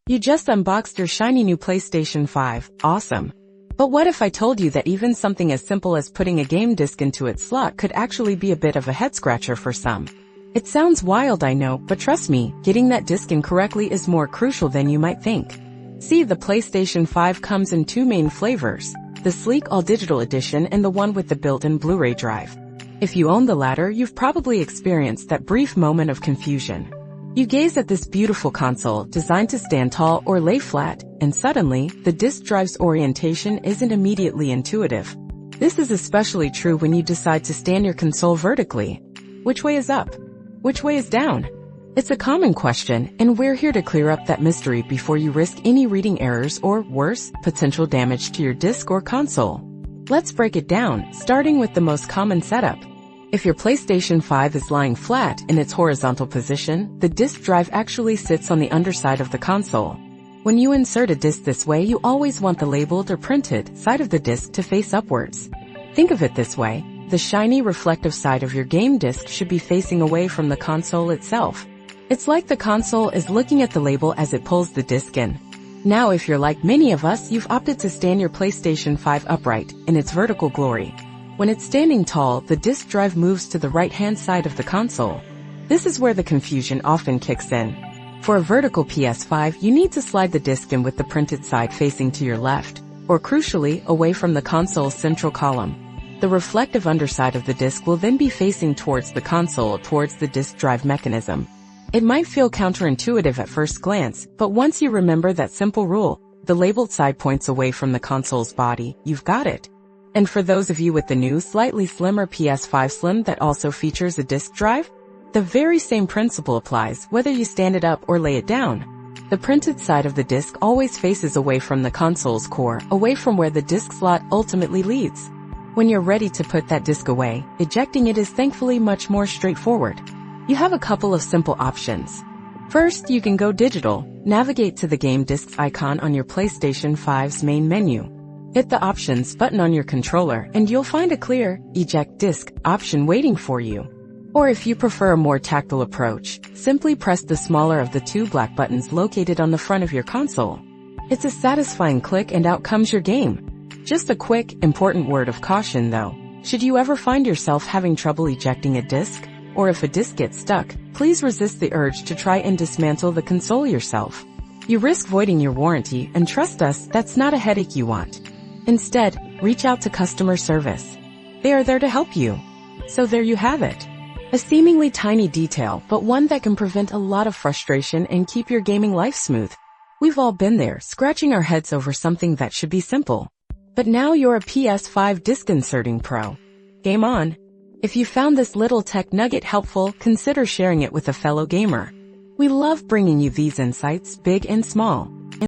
You just unboxed your shiny new PlayStation 5, awesome. But what if I told you that even something as simple as putting a game disc into its slot could actually be a bit of a head-scratcher for some? It sounds wild, I know, but trust me, getting that disc in correctly is more crucial than you might think. See, the PlayStation 5 comes in two main flavors, the sleek all-digital edition and the one with the built-in Blu-ray drive. If you own the latter, you've probably experienced that brief moment of confusion. You gaze at this beautiful console, designed to stand tall or lay flat, and suddenly, the disc drive's orientation isn't immediately intuitive. This is especially true when you decide to stand your console vertically. Which way is up? Which way is down? It's a common question, and we're here to clear up that mystery before you risk any reading errors or, worse, potential damage to your disc or console. Let's break it down, starting with the most common setup. If your PlayStation 5 is lying flat in its horizontal position, the disc drive actually sits on the underside of the console. When you insert a disc this way, you always want the labeled or printed side of the disc to face upwards. Think of it this way, the shiny reflective side of your game disc should be facing away from the console itself. It's like the console is looking at the label as it pulls the disc in. Now if you're like many of us, you've opted to stand your PlayStation 5 upright in its vertical glory. When it's standing tall, the disc drive moves to the right-hand side of the console. This is where the confusion often kicks in. For a vertical PS5, you need to slide the disc in with the printed side facing to your left, or crucially, away from the console's central column. The reflective underside of the disc will then be facing towards the console, towards the disc drive mechanism. It might feel counterintuitive at first glance, but once you remember that simple rule, the labeled side points away from the console's body, you've got it. And for those of you with the new, slightly slimmer PS5 Slim that also features a disc drive, the very same principle applies whether you stand it up or lay it down. The printed side of the disc always faces away from the console's core, away from where the disc slot ultimately leads. When you're ready to put that disc away, ejecting it is thankfully much more straightforward. You have a couple of simple options. First, you can go digital. Navigate to the game discs icon on your PlayStation 5's main menu. Hit the Options button on your controller and you'll find a clear Eject Disc option waiting for you. Or if you prefer a more tactile approach, simply press the smaller of the two black buttons located on the front of your console. It's a satisfying click and out comes your game. Just a quick, important word of caution though. Should you ever find yourself having trouble ejecting a disc, or if a disc gets stuck, please resist the urge to try and dismantle the console yourself. You risk voiding your warranty, and trust us, that's not a headache you want. Instead, reach out to customer service. They are there to help you. So there you have it. A seemingly tiny detail, but one that can prevent a lot of frustration and keep your gaming life smooth. We've all been there, scratching our heads over something that should be simple. But now you're a PS5 disc inserting pro. Game on. If you found this little tech nugget helpful, consider sharing it with a fellow gamer. We love bringing you these insights, big and small.